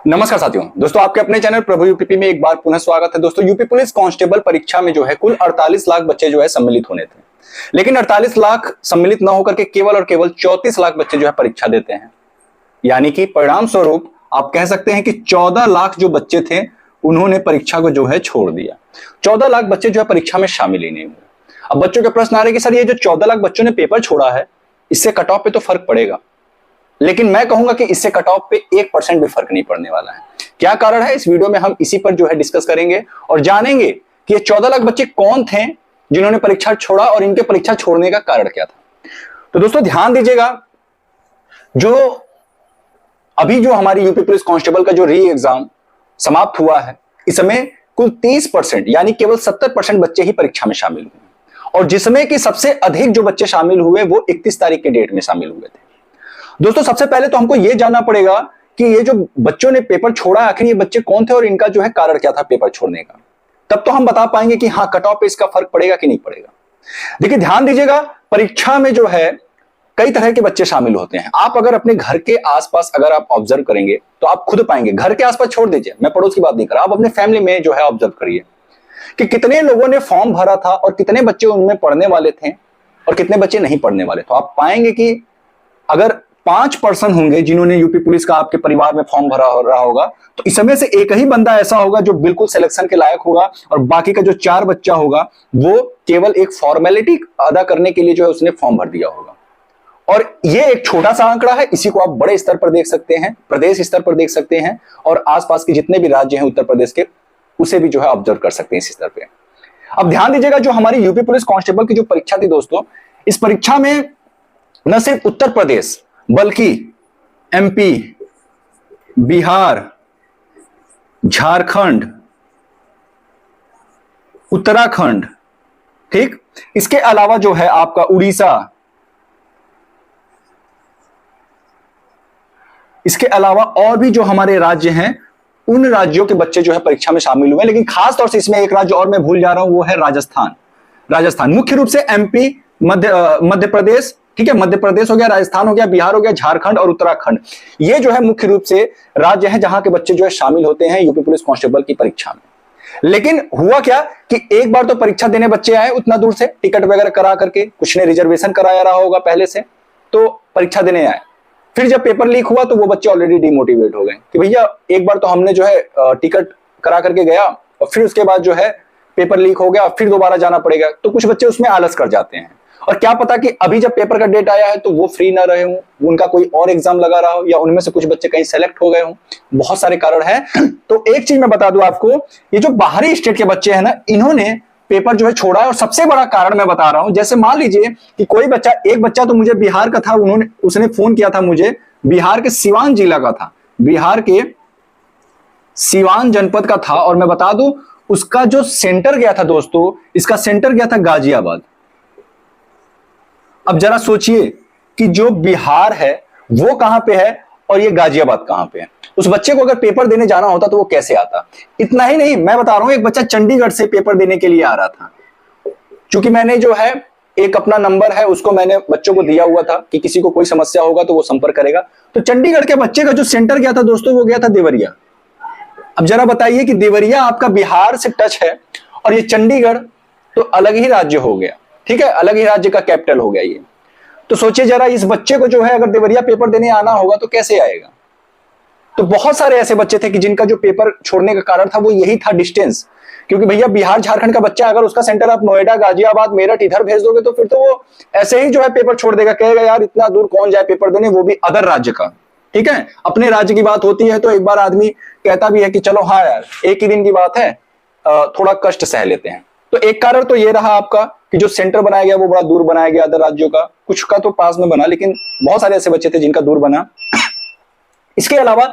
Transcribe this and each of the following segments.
नमस्कार साथियों, दोस्तों आपके अपने चैनल प्रभु यूपीपी में एक बार पुनः स्वागत है। दोस्तों यूपी पुलिस कांस्टेबल परीक्षा में जो है कुल 48 लाख बच्चे जो है सम्मिलित होने थे, लेकिन 48 लाख सम्मिलित न होकर के केवल और केवल 34 लाख बच्चे जो है परीक्षा देते हैं। यानी कि परिणाम स्वरूप आप कह सकते हैं कि 14 लाख जो बच्चे थे उन्होंने परीक्षा को जो है छोड़ दिया। 14 लाख बच्चे जो है परीक्षा में शामिल ही नहीं हुए। अब बच्चों के प्रश्न आ रहे कि सर ये जो 14 लाख बच्चों ने पेपर छोड़ा है इससे कट ऑफ पे तो फर्क पड़ेगा, लेकिन मैं कहूंगा कि इससे कट ऑफ पे 1% भी फर्क नहीं पड़ने वाला है। क्या कारण है, इस वीडियो में हम इसी पर जो है डिस्कस करेंगे और जानेंगे कि ये 14 लाख बच्चे कौन थे जिन्होंने परीक्षा छोड़ा और इनके परीक्षा छोड़ने का कारण क्या था। तो दोस्तों ध्यान दीजिएगा, अभी जो हमारी यूपी पुलिस कांस्टेबल का जो री एग्जाम समाप्त हुआ है, इस समय कुल 30% यानी केवल 70% बच्चे ही परीक्षा में शामिल हुए और जिसमें कि सबसे अधिक जो बच्चे शामिल हुए वो 31 तारीख के डेट में शामिल हुए थे। दोस्तों सबसे पहले तो हमको यह जानना पड़ेगा कि ये जो बच्चों ने पेपर छोड़ा आखिर ये बच्चे कौन थे और इनका जो है कारण क्या था पेपर छोड़ने का। तब तो हम बता पाएंगे कि हाँ कट ऑफ पे इसका फर्क पड़ेगा कि नहीं पड़ेगा। देखिए ध्यान दीजिएगा, परीक्षा में जो है कई तरह के बच्चे शामिल होते हैं। आप अगर अपने घर के आसपास अगर आप ऑब्जर्व करेंगे तो आप खुद पाएंगे, घर के आसपास छोड़ दीजिए, मैं पड़ोस की बात नहीं कर रहा, आप अपने फैमिली में जो है ऑब्जर्व करिए कि कितने लोगों ने फॉर्म भरा था और कितने बच्चे उनमें पढ़ने वाले थे और कितने बच्चे नहीं पढ़ने वाले। तो आप पाएंगे कि अगर 5% होंगे जिन्होंने यूपी पुलिस का आपके परिवार में फॉर्म भरा रहा होगा, तो इस समय से एक ही बंदा ऐसा होगा जो बिल्कुल सिलेक्शन के लायक होगा और बाकी का जो 4 बच्चा होगा वो केवल एक फॉर्मेलिटी अदा करने के लिए जो है उसने फॉर्म भर दिया होगा। और ये एक छोटा सा आंकड़ा है, इसी को आप बड़े स्तर पर देख सकते हैं, प्रदेश स्तर पर देख सकते हैं और आसपास के जितने भी राज्य हैं उत्तर प्रदेश के, उसे भी जो है ऑब्जर्व कर सकते हैं इस स्तर पे। अब ध्यान दीजिएगा, जो हमारी यूपी पुलिस कांस्टेबल की जो परीक्षा थी दोस्तों, इस परीक्षा में न सिर्फ उत्तर प्रदेश बल्कि एमपी, बिहार, झारखंड, उत्तराखंड, ठीक, इसके अलावा जो है आपका उड़ीसा, इसके अलावा और भी जो हमारे राज्य हैं उन राज्यों के बच्चे जो है परीक्षा में शामिल हुए। लेकिन खास तौर से इसमें एक राज्य और मैं भूल जा रहा हूं, वो है राजस्थान। मुख्य रूप से एमपी, मध्य प्रदेश, ठीक है, मध्य प्रदेश हो गया, राजस्थान हो गया, बिहार हो गया, झारखंड और उत्तराखंड, ये जो है मुख्य रूप से राज्य हैं जहां के बच्चे जो है शामिल होते हैं यूपी पुलिस कांस्टेबल की परीक्षा में। लेकिन हुआ क्या कि एक बार तो परीक्षा देने बच्चे आए उतना दूर से, टिकट वगैरह करा करके, कुछ ने रिजर्वेशन कराया रहा होगा पहले से, तो परीक्षा देने आए। फिर जब पेपर लीक हुआ तो वो बच्चे ऑलरेडी डिमोटिवेट हो गए कि भैया एक बार तो हमने जो है टिकट करा करके गया और फिर उसके बाद जो है पेपर लीक हो गया, फिर दोबारा जाना पड़ेगा। तो कुछ बच्चे उसमें आलस कर जाते हैं और क्या पता कि अभी जब पेपर का डेट आया है तो वो फ्री ना रहे हों, उनका कोई और एग्जाम लगा रहा हो या उनमें से कुछ बच्चे कहीं सेलेक्ट हो गए हों, बहुत सारे कारण हैं। तो एक चीज मैं बता दूं आपको, ये जो बाहरी स्टेट के बच्चे हैं ना, इन्होंने पेपर जो है छोड़ा है और सबसे बड़ा कारण मैं बता रहा हूं। जैसे मान लीजिए कि कोई बच्चा, एक बच्चा तो मुझे बिहार का था, उसने फोन किया था मुझे, बिहार के सिवान जिला का था, बिहार के सिवान जनपद का था और मैं बता दूं उसका जो सेंटर गया था दोस्तों, इसका सेंटर गया था गाजियाबाद। अब जरा सोचिए कि जो बिहार है वो कहां पे है और ये गाजियाबाद कहां पे है। उस बच्चे को अगर पेपर देने जाना होता तो वो कैसे आता। इतना ही नहीं, मैं बता रहा हूं एक बच्चा चंडीगढ़ से पेपर देने के लिए आ रहा था। क्योंकि मैंने जो है एक अपना नंबर है उसको मैंने बच्चों को दिया हुआ था कि किसी को कोई समस्या होगा तो वो संपर्क करेगा। तो चंडीगढ़ के बच्चे का जो सेंटर गया था दोस्तों वो गया था देवरिया। अब जरा बताइए कि देवरिया आपका बिहार से टच है और ये चंडीगढ़ तो अलग ही राज्य हो गया, ठीक है, अलग ही राज्य का कैपिटल हो गया ये। तो सोचिए जरा, इस बच्चे को जो है अगर देवरिया पेपर देने आना होगा तो कैसे आएगा। तो बहुत सारे ऐसे बच्चे थे कि जिनका जो पेपर छोड़ने का कारण था वो यही था, डिस्टेंस। क्योंकि भैया बिहार झारखंड का बच्चा अगर उसका सेंटर आप नोएडा, गाजियाबाद, मेरठ इधर भेज दोगे तो फिर तो वो ऐसे ही जो है पेपर छोड़ देगा, कहेगा यार इतना दूर कौन जाए पेपर देने, वो भी अदर राज्य का, ठीक है। अपने राज्य की बात होती है तो एक बार आदमी कहता भी है कि चलो हाँ यार एक ही दिन की बात है, थोड़ा कष्ट सह लेते हैं। तो एक कारण तो ये रहा आपका कि जो सेंटर बनाया गया वो बड़ा दूर बनाया गया अदर राज्यों का, कुछ का तो पास में बना, लेकिन बहुत सारे ऐसे बच्चे थे जिनका दूर बना। इसके अलावा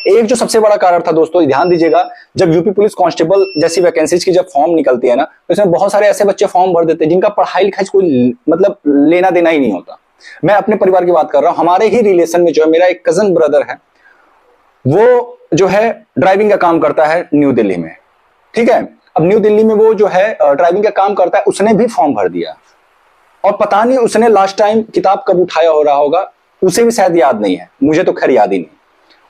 एक जो सबसे बड़ा कारण था दोस्तों, ध्यान दीजिएगा, जब यूपी पुलिस कांस्टेबल जैसी वैकेंसीज की जब फॉर्म निकलती है ना, तो इसमें बहुत सारे ऐसे बच्चे फॉर्म भर देते हैं जिनका पढ़ाई लिखाई कोई मतलब लेना देना ही नहीं होता। मैं अपने परिवार की बात कर रहा हूं, हमारे ही रिलेशन में जो है मेरा एक कजन ब्रदर है, वो जो है ड्राइविंग का काम करता है न्यू दिल्ली में, ठीक है। अब न्यू दिल्ली में वो जो है ड्राइविंग का काम करता है, उसने भी फॉर्म भर दिया और पता नहीं उसने लास्ट टाइम किताब कब उठाया हो रहा होगा, उसे भी शायद याद नहीं है, मुझे तो खैर याद ही नहीं।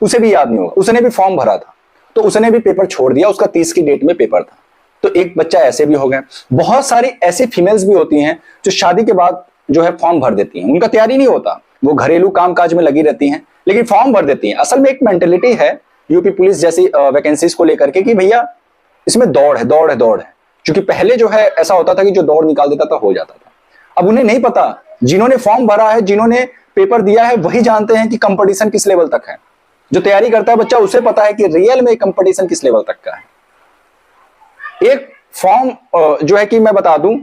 उसे भी याद नहीं होगा, उसने भी फॉर्म भरा था तो उसने भी पेपर छोड़ दिया, उसका 30 की डेट में पेपर था। तो एक बच्चा ऐसे भी हो गया। बहुत सारी ऐसी फीमेल्स भी होती हैं जो शादी के बाद जो है फॉर्म भर देती हैं, उनका तैयारी नहीं होता, वो घरेलू कामकाज में लगी रहती हैं लेकिन फॉर्म भर देती हैं। असल में एक मेंटेलिटी है यूपी पुलिस जैसी वैकेंसीज को लेकर के कि भैया इसमें दौड़ है, दौड़ है, दौड़ है। क्योंकि पहले जो है ऐसा होता था कि जो दौड़ निकाल देता था हो जाता था। अब उन्हें नहीं पता, जिन्होंने फॉर्म भरा है, जिन्होंने पेपर दिया है, वही जानते हैं कि कंपटीशन किस लेवल तक है। जो तैयारी करता है बच्चा उसे पता है कि रियल में कंपटीशन किस लेवल तक का है। एक फॉर्म जो है कि मैं बता दूं,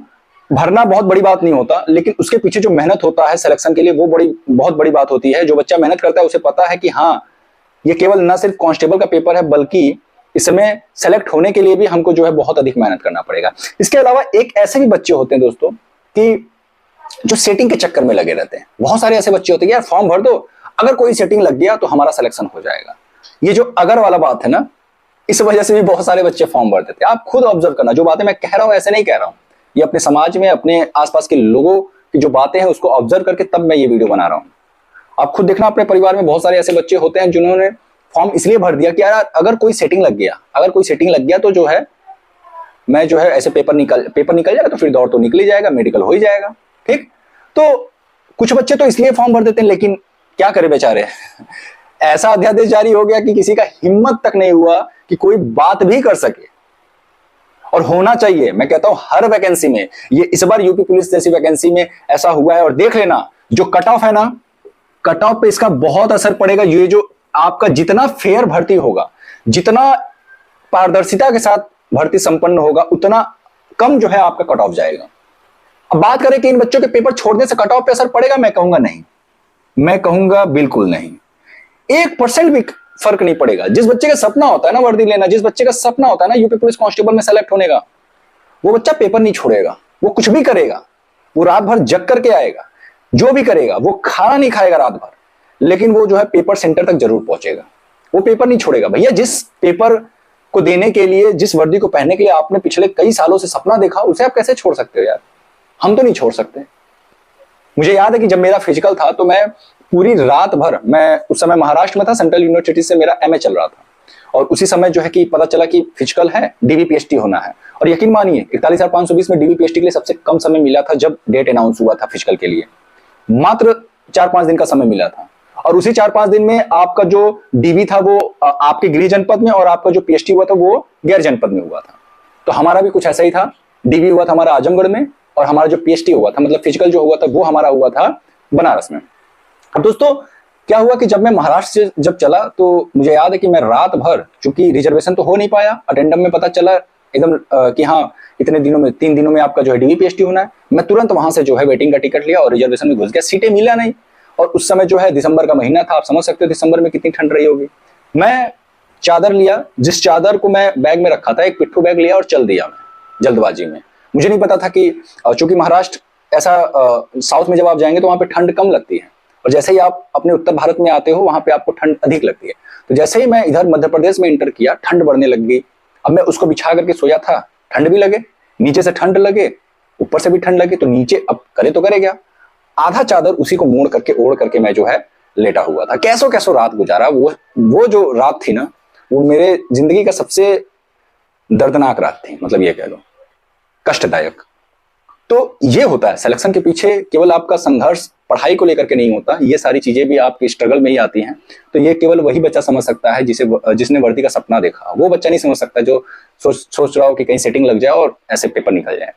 भरना बहुत बड़ी बात नहीं होता, लेकिन उसके पीछे जो मेहनत होता है सिलेक्शन के लिए वो बहुत बड़ी बात होती है। जो बच्चा मेहनत करता है उसे पता है कि हाँ ये केवल न सिर्फ कांस्टेबल का पेपर है बल्कि इसमें सेलेक्ट होने के लिए भी हमको जो है बहुत अधिक मेहनत करना पड़ेगा। इसके अलावा एक ऐसे भी बच्चे होते हैं दोस्तों कि जो सेटिंग के चक्कर में लगे रहते हैं। बहुत सारे ऐसे बच्चे होते हैं यार फॉर्म भर दो, अगर कोई सेटिंग लग गया तो हमारा सिलेक्शन हो जाएगा। ये जो अगर वाला बात है ना, इस वजह से भी बहुत सारे बच्चे फॉर्म भर देते हैं। आप खुद ऑब्जर्व करना, जो बातें मैं कह रहा हूं ऐसे नहीं कह रहा हूं, ये अपने समाज में अपने आसपास के लोगों की जो बातें हैं उसको ऑब्जर्व करके तब मैं ये वीडियो बना रहा हूं। आप खुद देखना अपने परिवार में बहुत सारे ऐसे बच्चे होते हैं जिन्होंने फॉर्म इसलिए भर दिया कि यार अगर कोई सेटिंग लग गया तो जो है मैं जो है ऐसे पेपर निकल जाएगा तो फिर दौड़ तो निकल ही जाएगा, मेडिकल हो ही जाएगा। ठीक, तो कुछ बच्चे तो इसलिए फॉर्म भर देते हैं, लेकिन क्या करे बेचारे ऐसा अध्यादेश जारी हो गया कि किसी का हिम्मत तक नहीं हुआ कि कोई बात भी कर सके। और होना चाहिए, मैं कहता हूं हर वैकेंसी में, ये इस बार यूपी पुलिस जैसी वैकेंसी में ऐसा हुआ है। और देख लेना जो कट ऑफ है ना, कट ऑफ पे इसका बहुत असर पड़ेगा। ये जो आपका जितना फेयर भर्ती होगा, जितना पारदर्शिता के साथ भर्ती संपन्न होगा, उतना कम जो है आपका कट ऑफ जाएगा। अब बात करें कि इन बच्चों के पेपर छोड़ने से कट ऑफ पे असर पड़ेगा, मैं कहूंगा नहीं, मैं कहूंगा बिल्कुल नहीं। 1% भी फर्क नहीं पड़ेगा। जिस बच्चे का सपना होता है ना वर्दी लेना, जिस बच्चे का सपना होता है ना यूपी पुलिस कांस्टेबल में सेलेक्ट होने का, वो बच्चा पेपर नहीं छोड़ेगा। वो कुछ भी करेगा, वो रात भर जग करके आएगा, जो भी करेगा, वो खाना नहीं खाएगा रात भर, लेकिन वो जो है पेपर सेंटर तक जरूर पहुंचेगा। वो पेपर नहीं छोड़ेगा। भैया जिस पेपर को देने के लिए, जिस वर्दी को पहनने के लिए आपने पिछले कई सालों से सपना देखा, उसे आप कैसे छोड़ सकते हो यार? हम तो नहीं छोड़ सकते। मुझे याद है कि जब मेरा फिजिकल था तो मैं पूरी रात भर, मैं उस समय महाराष्ट्र में था, सेंट्रल यूनिवर्सिटी से मेरा एमए चल रहा था, और उसी समय जो है कि पता चला कि फिजिकल है, डीवी पीएचडी होना है। और यकीन मानिए 41,520 में डीवी पीएचडी के लिए सबसे कम समय मिला था जब डेट अनाउंस हुआ था फिजिकल के लिए। मात्र 4-5 दिन का समय मिला था, और उसी 4-5 दिन में आपका जो डीवी था वो आपके गृह जनपद में, और आपका जो पीएचडी हुआ था वो गैर जनपद में हुआ था। तो हमारा भी कुछ ऐसा ही था। डीवी हुआ था हमारा आजमगढ़ में, और हमारा जो पीएचडी हुआ था, मतलब फिजिकल जो हुआ था, वो हमारा हुआ था बनारस में। अब दोस्तों क्या हुआ कि जब मैं महाराष्ट्र से जब चला तो मुझे याद है कि मैं रात भर, चूंकि रिजर्वेशन तो हो नहीं पाया, अटेंडम में पता चला एकदम कि हाँ इतने दिनों में, 3 दिनों में आपका जो है डीवी पीएचडी होना है। मैं तुरंत वहां से जो है वेटिंग का टिकट लिया और रिजर्वेशन में घुस गया। सीटें मिला नहीं, और उस समय जो है दिसंबर का महीना था, आप समझ सकते हो दिसंबर में कितनी ठंड रही होगी। मैं चादर लिया, जिस चादर को मैं बैग में रखा था, एक पिट्ठू बैग लिया और चल दिया मैं जल्दबाजी में। मुझे नहीं पता था कि चूंकि महाराष्ट्र ऐसा साउथ में जब आप जाएंगे तो वहां पे ठंड कम लगती है, और जैसे ही आप अपने उत्तर भारत में आते हो वहां पे आपको ठंड अधिक लगती है। तो जैसे ही मैं इधर मध्य प्रदेश में इंटर किया, ठंड बढ़ने लग गई। अब मैं उसको बिछा करके सोया था, ठंड भी लगे, नीचे से ठंड लगे, ऊपर से भी ठंड लगे, तो नीचे अब करे तो करे क्या, आधा चादर उसी को मोड़ करके ओढ़ करके मैं जो है लेटा हुआ था। कैसो कैसो रात गुजारा। वो जो रात थी ना, वो मेरे जिंदगी का सबसे दर्दनाक रात थी, मतलब ये कह लो कष्टदायक। तो ये होता है सिलेक्शन के पीछे, केवल आपका संघर्ष पढ़ाई को लेकर के नहीं होता, ये सारी चीजें भी आपके स्ट्रगल में ही आती हैं। तो ये केवल वही बच्चा समझ सकता है जिसने वर्दी का सपना देखा। वो बच्चा नहीं समझ सकता जो सोच रहा हो कि कहीं सेटिंग लग जाए और ऐसे पेपर निकल जाए।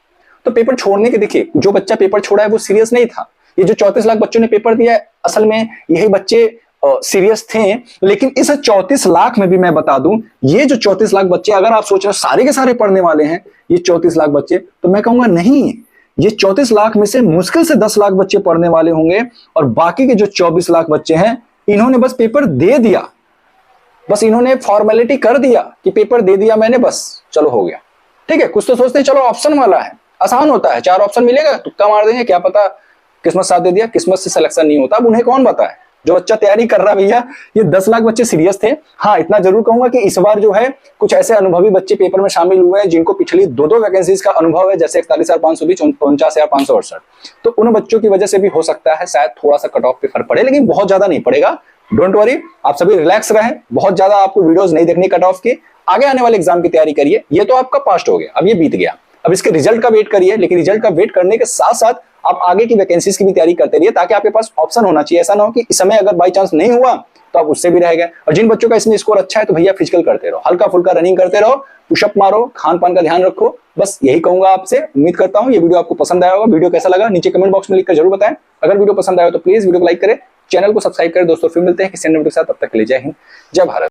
तो पेपर छोड़ने के, देखिए जो बच्चा पेपर छोड़ा है वो सीरियस नहीं था। ये जो 34 लाख बच्चों ने पेपर दिया है, असल में यही बच्चे सीरियस थे। लेकिन इस 34 लाख में भी मैं बता दूं, ये जो 34 लाख बच्चे, अगर आप सोच रहे हो सारे के सारे पढ़ने वाले हैं ये 34 लाख बच्चे, तो मैं कहूंगा नहीं, ये 34 लाख में से मुश्किल से 10 लाख बच्चे पढ़ने वाले होंगे, और बाकी के जो 24 लाख बच्चे हैं इन्होंने बस पेपर दे दिया, बस इन्होंने फॉर्मेलिटी कर दिया कि पेपर दे दिया मैंने, बस चलो हो गया। ठीक है, कुछ तो सोचते हैं चलो ऑप्शन वाला है, आसान होता है, 4 ऑप्शन मिलेगा, तुक्का मार देंगे, क्या पता किस्मत साथ दे दिया, किस्मत से सिलेक्शन नहीं होता। अब उन्हें कौन बताए, जो बच्चा तैयारी कर रहा भैया, ये 10 लाख बच्चे सीरियस थे। हाँ, इतना जरूर कहूंगा कि इस बार जो है कुछ ऐसे अनुभवी बच्चे पेपर में शामिल हुए हैं जिनको पिछली 2 वैकेंसीज का अनुभव है, जैसे 41,520, 49,568। तो उन बच्चों की वजह से भी हो सकता है शायद थोड़ा सा कट ऑफ पे फर्क पड़े, लेकिन बहुत ज्यादा नहीं पड़ेगा, डोंट वरी, आप सभी रिलैक्स रहें, बहुत ज्यादा आपको वीडियोस नहीं देखनी कट ऑफ की। आगे आने वाले एग्जाम की तैयारी करिए। ये तो आपका पास्ट हो गया, अब ये बीत गया, अब इसके रिजल्ट का वेट करिए। लेकिन रिजल्ट का वेट करने के साथ साथ आप आगे की वैकेंसीज की भी तैयारी करते रहिए, ताकि आपके पास ऑप्शन होना चाहिए। ऐसा ना हो कि इस समय अगर बाई चांस नहीं हुआ तो आप उससे भी रह गए। और जिन बच्चों का इसमें स्कोर अच्छा है तो भैया फिजिकल करते रहो, हल्का फुल्का रनिंग करते रहो, पुशअप मारो, खान पान का ध्यान रखो। बस यही कहूंगा आपसे। उम्मीद करता हूं ये वीडियो आपको पसंद आया होगा। वीडियो कैसा लगा नीचे कमेंट बॉक्स में लिखकर जरूर बताएं। अगर वीडियो पसंद आया तो प्लीज वीडियो को लाइक करें, चैनल को सब्सक्राइब करें। दोस्तों फिर मिलते हैं किसी अन्य वीडियो के साथ, तब तक के लिए जय हिंद, जय भारत।